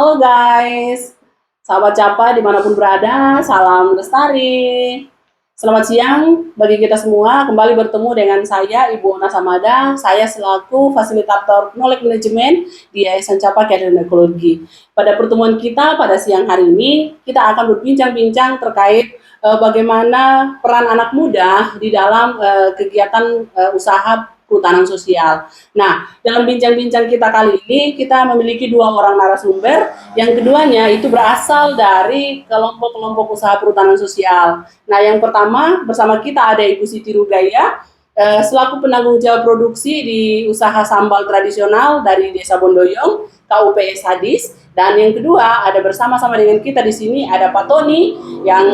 Halo guys, sahabat Capa dimanapun berada, salam lestari. Selamat siang bagi kita semua, kembali bertemu dengan saya Ibu Ona Samada. Saya selaku fasilitator knowledge management di Yayasan Capa Career Ekologi. Pada pertemuan kita pada siang hari ini, kita akan berbincang-bincang terkait bagaimana peran anak muda di dalam kegiatan usaha perhutanan sosial. Nah, dalam bincang-bincang kita kali ini, kita memiliki dua orang narasumber. Yang keduanya itu berasal dari kelompok-kelompok usaha perhutanan sosial. Nah, yang pertama bersama kita ada Ibu Siti Rugaya, selaku penanggung jawab produksi di usaha sambal tradisional dari Desa Bondoyong, KUPS Hadis. Dan yang kedua ada bersama-sama dengan kita di sini ada Pak Tony yang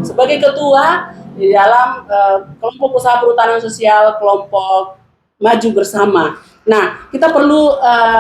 sebagai ketua di dalam kelompok usaha perhutanan sosial kelompok Maju Bersama. Nah, kita perlu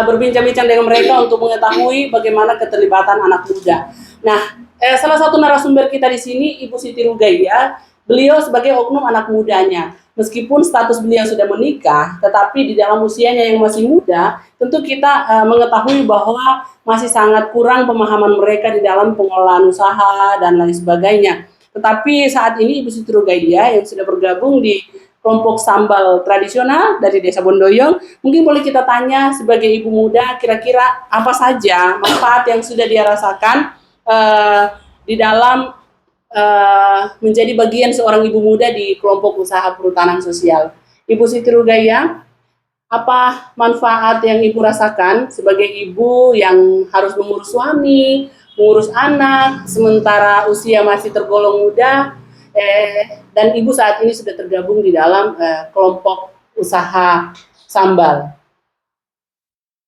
berbincang-bincang dengan mereka untuk mengetahui bagaimana keterlibatan anak muda. Nah, salah satu narasumber kita di sini Ibu Siti Rugaya, beliau sebagai oknum anak mudanya. Meskipun status beliau sudah menikah, tetapi di dalam usianya yang masih muda, tentu kita mengetahui bahwa masih sangat kurang pemahaman mereka di dalam pengelolaan usaha dan lain sebagainya. Tetapi saat ini Ibu Siti Rugaya yang sudah bergabung di kelompok sambal tradisional dari Desa Bondoyong, mungkin boleh kita tanya sebagai ibu muda, kira-kira apa saja manfaat yang sudah dia rasakan di dalam menjadi bagian seorang ibu muda di kelompok usaha perhutanan sosial. Ibu Siti Rugaya, apa manfaat yang ibu rasakan sebagai ibu yang harus mengurus suami, mengurus anak, sementara usia masih tergolong muda, dan ibu saat ini sudah tergabung di dalam kelompok usaha sambal.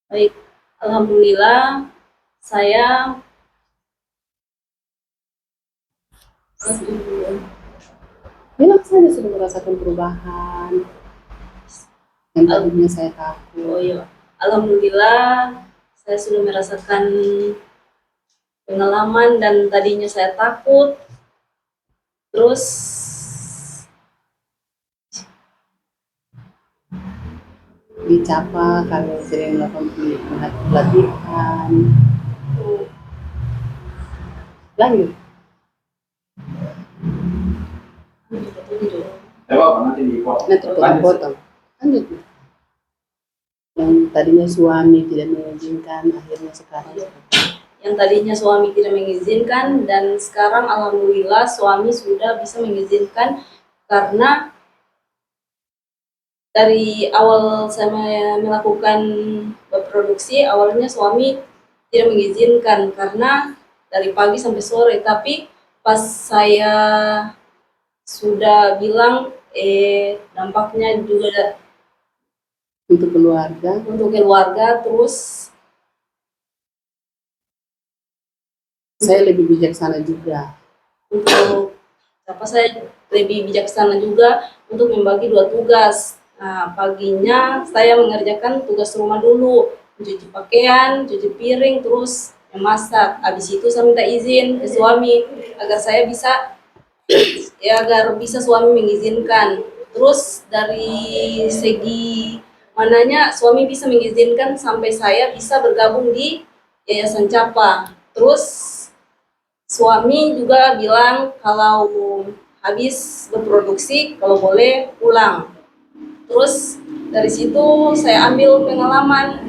Baik, alhamdulillah saya bilang saya sudah merasakan perubahan yang tadinya saya takut. Oh iya, alhamdulillah saya sudah merasakan pengalaman dan tadinya saya takut. Terus dicapa kalau sering melakukan pelatihan. Lanjut. Nanti dipotong. Lanjut. Yang tadinya suami tidak mengizinkan, akhirnya sekarang. Yang tadinya suami tidak mengizinkan dan sekarang alhamdulillah suami sudah bisa mengizinkan, karena dari awal saya melakukan berproduksi, awalnya suami tidak mengizinkan karena dari pagi sampai sore, tapi pas saya sudah bilang dampaknya juga untuk keluarga, terus saya lebih bijaksana juga. Saya lebih bijaksana juga untuk membagi dua tugas. Nah, paginya saya mengerjakan tugas rumah dulu, mencuci pakaian, cuci piring, terus memasak. Habis itu saya minta izin ke suami agar saya bisa agar bisa suami mengizinkan. Terus dari segi mananya suami bisa mengizinkan sampai saya bisa bergabung di Yayasan Capa. Terus suami juga bilang kalau habis berproduksi kalau boleh pulang. Terus dari situ saya ambil pengalaman,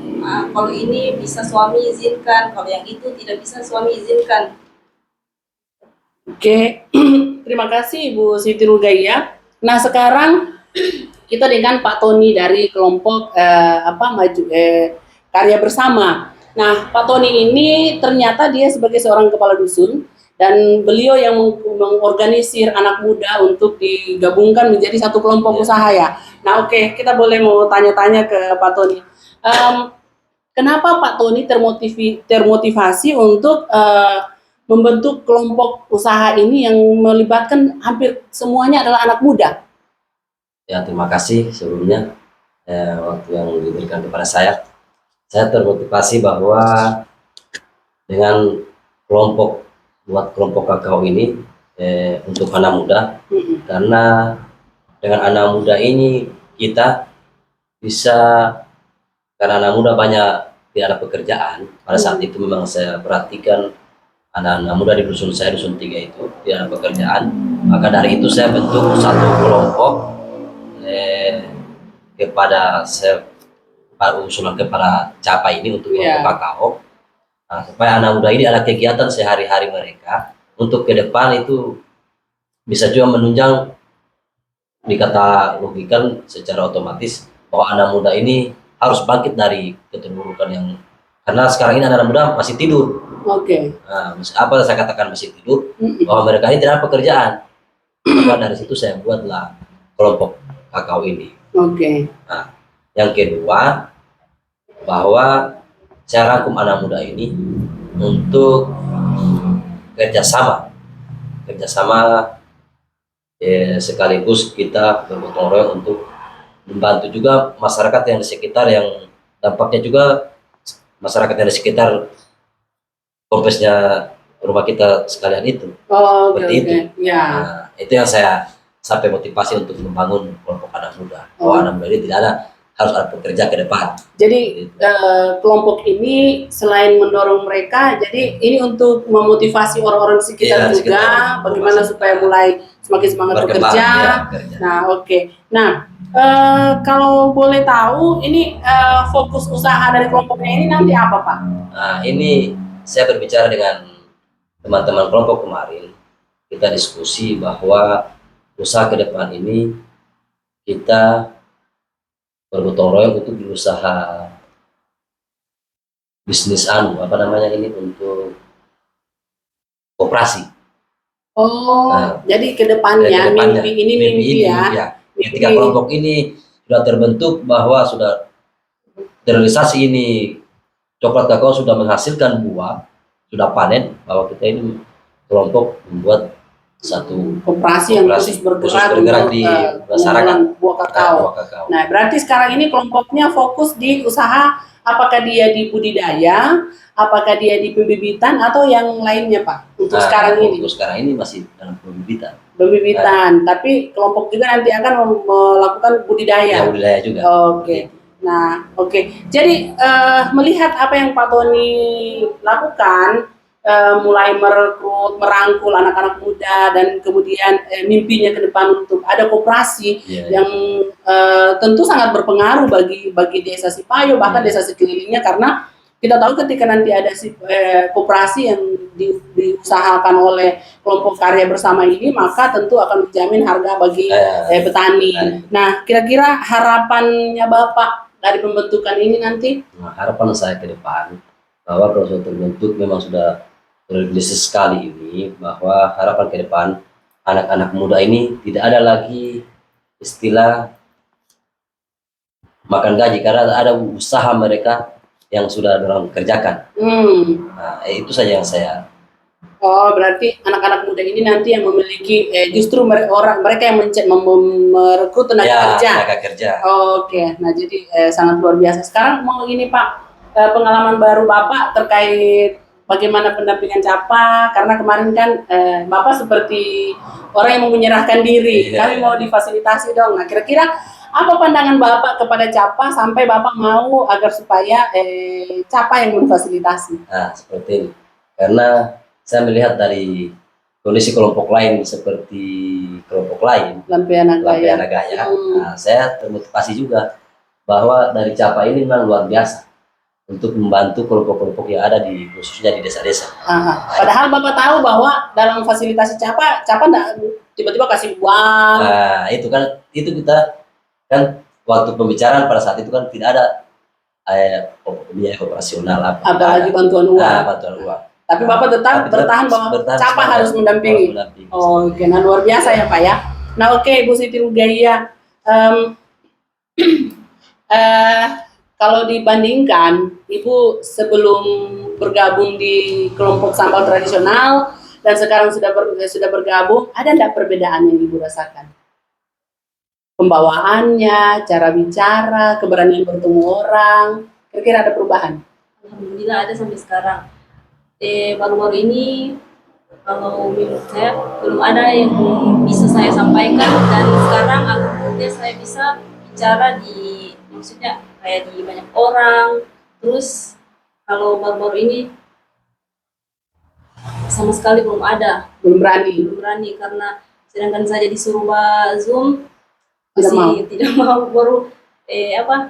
kalau ini bisa suami izinkan, kalau yang itu tidak bisa suami izinkan. Oke, terima kasih Ibu Siti Rugaya. Nah, sekarang kita dengan Pak Tony dari kelompok Karya Bersama. Nah, Pak Tony ini ternyata dia sebagai seorang kepala dusun dan beliau yang mengorganisir anak muda untuk digabungkan menjadi satu kelompok usaha ya. Nah, oke, kita boleh mau tanya-tanya ke Pak Tony. Kenapa Pak Tony termotivasi untuk membentuk kelompok usaha ini yang melibatkan hampir semuanya adalah anak muda? Ya, terima kasih sebelumnya waktu yang diberikan kepada saya. Saya termotivasi bahwa dengan buat kelompok kakao ini untuk anak muda, karena dengan anak muda ini kita bisa, karena anak muda banyak tidak ada pekerjaan. Pada saat itu memang saya perhatikan anak-anak muda di dusun saya, dusun 3 itu tidak ada pekerjaan. Maka dari itu saya bentuk satu kelompok kepada saya usulan kepada Capa ini untuk kelompok kakao. Nah, supaya anak muda ini ada kegiatan sehari-hari mereka untuk ke depan itu bisa juga menunjang, dikata logikan secara otomatis bahwa anak muda ini harus bangkit dari keterburukan yang, karena sekarang ini anak muda masih tidur. Oke. Nah, apa saya katakan masih tidur, bahwa mereka ini tidak ada pekerjaan. Maka dari situ saya buatlah kelompok kakao ini. Oke. Nah, yang kedua, bahwa saya rangkum anak muda ini untuk kerjasama sekaligus kita bergotong royong untuk membantu juga masyarakat yang di sekitar, yang dampaknya juga masyarakat yang di sekitar komplesnya rumah kita sekalian itu. Seperti itu. Ya. Nah, itu yang saya sampai motivasi untuk membangun kelompok anak muda. Bahwa anak muda ini tidak ada, harus ada pekerja ke depan. Jadi kelompok ini selain mendorong mereka, jadi ini untuk memotivasi orang-orang di sekitar juga, sekitar, bagaimana supaya mulai semakin semangat bekerja. Nah, oke. Nah, kalau boleh tahu, ini fokus usaha dari kelompoknya ini nanti apa, Pak? Nah, ini saya berbicara dengan teman-teman kelompok kemarin, kita diskusi bahwa usaha ke depan ini kita bergotong royong untuk berusaha bisnis apa namanya ini, untuk koperasi. Nah, jadi kedepannya mimpi ini ya. Ketika kelompok ini sudah terbentuk, bahwa sudah terrealisasi ini, coklat kakao sudah menghasilkan buah, sudah panen, bahwa kita ini kelompok membuat satu koperasi yang khusus bergerak di masyarakat buah kakao. Nah, berarti sekarang ini kelompoknya fokus di usaha, apakah dia di budidaya, apakah dia di pembibitan, atau yang lainnya, Pak? Untuk sekarang ini? Untuk sekarang ini masih dalam pembibitan. Tapi kelompok juga nanti akan melakukan budidaya. Ya, budidaya juga. Oke. Nah, oke. Jadi melihat apa yang Pak Tony lakukan, mulai merekrut, merangkul anak-anak muda, dan kemudian mimpinya ke depan untuk ada koperasi yang tentu sangat berpengaruh bagi desa Sipayo, bahkan desa sekelilingnya, karena kita tahu ketika nanti ada koperasi yang diusahakan oleh kelompok karya bersama ini, maka tentu akan menjamin harga bagi petani. Nah, kira-kira harapannya Bapak dari pembentukan ini nanti? Nah, harapan saya ke depan, bahwa kalau sudah terbentuk memang sudah terrealisasi sekali ini, bahwa harapan ke depan anak-anak muda ini tidak ada lagi istilah makan gaji, karena ada usaha mereka yang sudah orang kerjakan. Nah, itu saja yang saya. Oh, berarti anak-anak muda ini nanti yang memiliki justru mereka yang merekrut tenaga kerja. Oke. Nah, jadi sangat luar biasa. Sekarang mau ini Pak, pengalaman baru Bapak terkait bagaimana pendampingan Capa, karena kemarin kan Bapak seperti orang yang mau menyerahkan diri, kami mau difasilitasi dong. Nah, kira-kira apa pandangan Bapak kepada Capa sampai Bapak mau agar supaya Capa yang memfasilitasi? Nah, seperti ini. Karena saya melihat dari kondisi kelompok lain, seperti kelompok lain, Lampiana Gaya. Nah, saya termotivasi juga bahwa dari Capa ini memang luar biasa untuk membantu kelompok-kelompok yang ada di, khususnya di desa-desa. Padahal Bapak tahu bahwa dalam fasilitasi Capa enggak tiba-tiba kasih uang. Nah, itu kita kan waktu pembicaraan pada saat itu kan tidak ada biaya operasional apalagi bantuan uang. Bantuan uang. Tapi Bapak tetap bertahan bahwa Capa harus mendampingi. Oke, nah luar biasa ya Pak ya. Nah, oke, Ibu Siti Rugaya, kalau dibandingkan Ibu sebelum bergabung di kelompok sambal tradisional dan sekarang sudah bergabung, ada enggak perbedaan yang Ibu rasakan? Pembawaannya, cara bicara, keberanian bertemu orang, kira-kira ada perubahan? Alhamdulillah ada sampai sekarang. Baru-baru ini kalau menurut saya belum ada yang bisa saya sampaikan, dan sekarang alhamdulillah saya bisa bicara maksudnya kayak di banyak orang, terus kalau baru-baru ini sama sekali belum ada, Belum berani. belum berani karena sedangkan saja disuruh Zoom Tidak mau. masih tidak mau, baru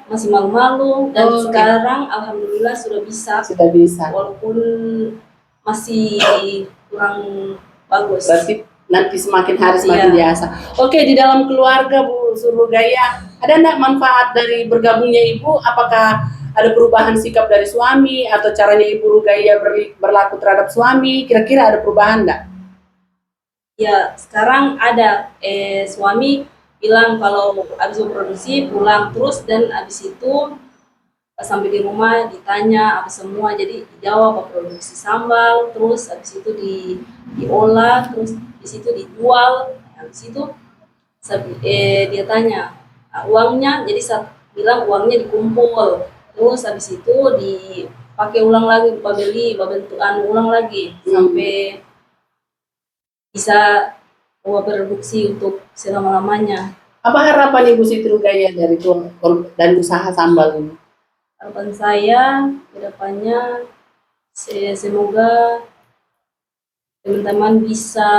masih malu-malu dan Oke. sekarang alhamdulillah sudah bisa Sudah bisa. walaupun masih kurang bagus. Berarti nanti semakin hari semakin Iya. biasa. Oke, di dalam keluarga Bu Surugaya, ada enggak manfaat dari bergabungnya Ibu? Apakah ada perubahan sikap dari suami atau caranya Ibu Rugaya berlaku terhadap suami? Kira-kira ada perubahan enggak? Ya, sekarang ada suami bilang kalau habis produksi pulang terus, dan habis itu sampai di rumah ditanya apa semua, jadi dijawab apa produksi sambal, terus habis itu diolah, terus di situ dijual, habis itu dia tanya uangnya, jadi saya bilang uangnya dikumpul, terus habis itu dipakai ulang lagi, bentukan ulang lagi sampai bisa produksi untuk selama-lamanya. Apa harapan Ibu Siti Rugaya dari usaha sambal ini? Harapan saya ke depannya semoga teman-teman bisa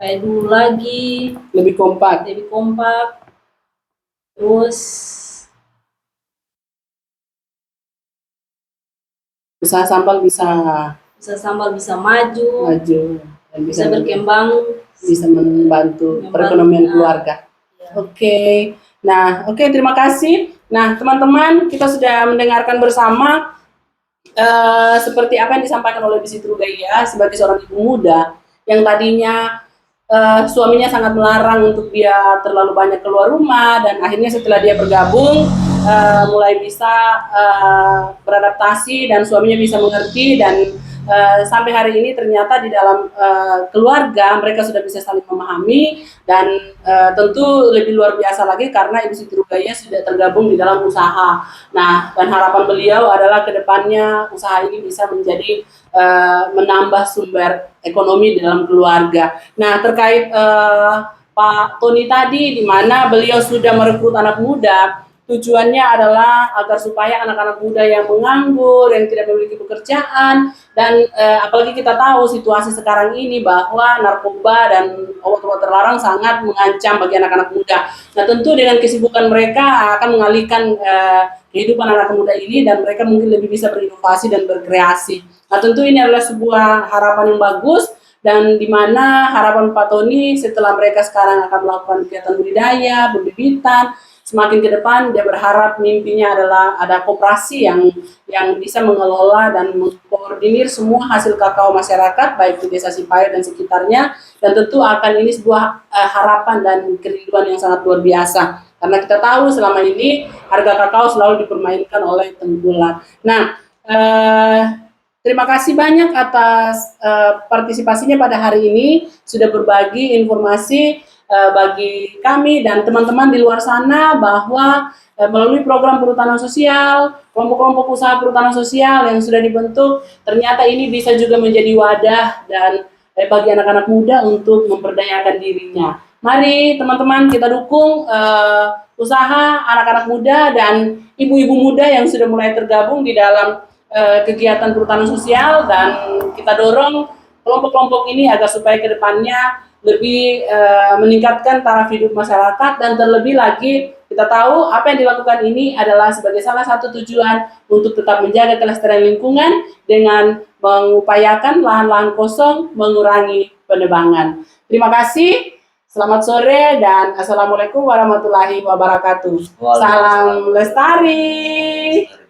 kayak dulu lagi, Lebih kompak. terus Usaha sambal bisa maju, dan bisa berkembang, bisa membantu perekonomian keluarga. Ya. Oke. Nah, terima kasih. Nah, teman-teman, kita sudah mendengarkan bersama seperti apa yang disampaikan oleh Bu Siti Rugaya sebagai seorang ibu muda yang tadinya suaminya sangat melarang untuk dia terlalu banyak keluar rumah, dan akhirnya setelah dia bergabung mulai bisa beradaptasi dan suaminya bisa mengerti, dan sampai hari ini ternyata di dalam keluarga mereka sudah bisa saling memahami, dan tentu lebih luar biasa lagi karena Ibu Siti Rugaya sudah tergabung di dalam usaha. Nah, dan harapan beliau adalah kedepannya usaha ini bisa menjadi menambah sumber ekonomi di dalam keluarga. Nah, terkait Pak Tony tadi, di mana beliau sudah merekrut anak muda, tujuannya adalah agar supaya anak-anak muda yang menganggur, yang tidak memiliki pekerjaan, dan apalagi kita tahu situasi sekarang ini bahwa narkoba dan obat-obat terlarang sangat mengancam bagi anak-anak muda. Nah, tentu dengan kesibukan mereka akan mengalihkan kehidupan anak muda ini, dan mereka mungkin lebih bisa berinovasi dan berkreasi. Nah, tentu ini adalah sebuah harapan yang bagus, dan di mana harapan Pak Tony setelah mereka sekarang akan melakukan kegiatan budidaya, pembibitan, semakin ke depan dia berharap mimpinya adalah ada koperasi yang bisa mengelola dan mengkoordinir semua hasil kakao masyarakat baik di Desa Sipayo dan sekitarnya, dan tentu akan ini sebuah harapan dan kerinduan yang sangat luar biasa karena kita tahu selama ini harga kakao selalu dipermainkan oleh tengkulak. Nah, terima kasih banyak atas partisipasinya pada hari ini, sudah berbagi informasi bagi kami dan teman-teman di luar sana bahwa melalui program perhutanan sosial, kelompok-kelompok usaha perhutanan sosial yang sudah dibentuk, ternyata ini bisa juga menjadi wadah dan bagi anak-anak muda untuk memperdayakan dirinya. Mari teman-teman kita dukung usaha anak-anak muda dan ibu-ibu muda yang sudah mulai tergabung di dalam kegiatan perhutanan sosial, dan kita dorong kelompok-kelompok ini agar supaya ke depannya lebih meningkatkan taraf hidup masyarakat, dan terlebih lagi kita tahu apa yang dilakukan ini adalah sebagai salah satu tujuan untuk tetap menjaga kelestarian lingkungan dengan mengupayakan lahan-lahan kosong, mengurangi penebangan. Terima kasih, selamat sore, dan assalamualaikum warahmatullahi wabarakatuh. Salam lestari.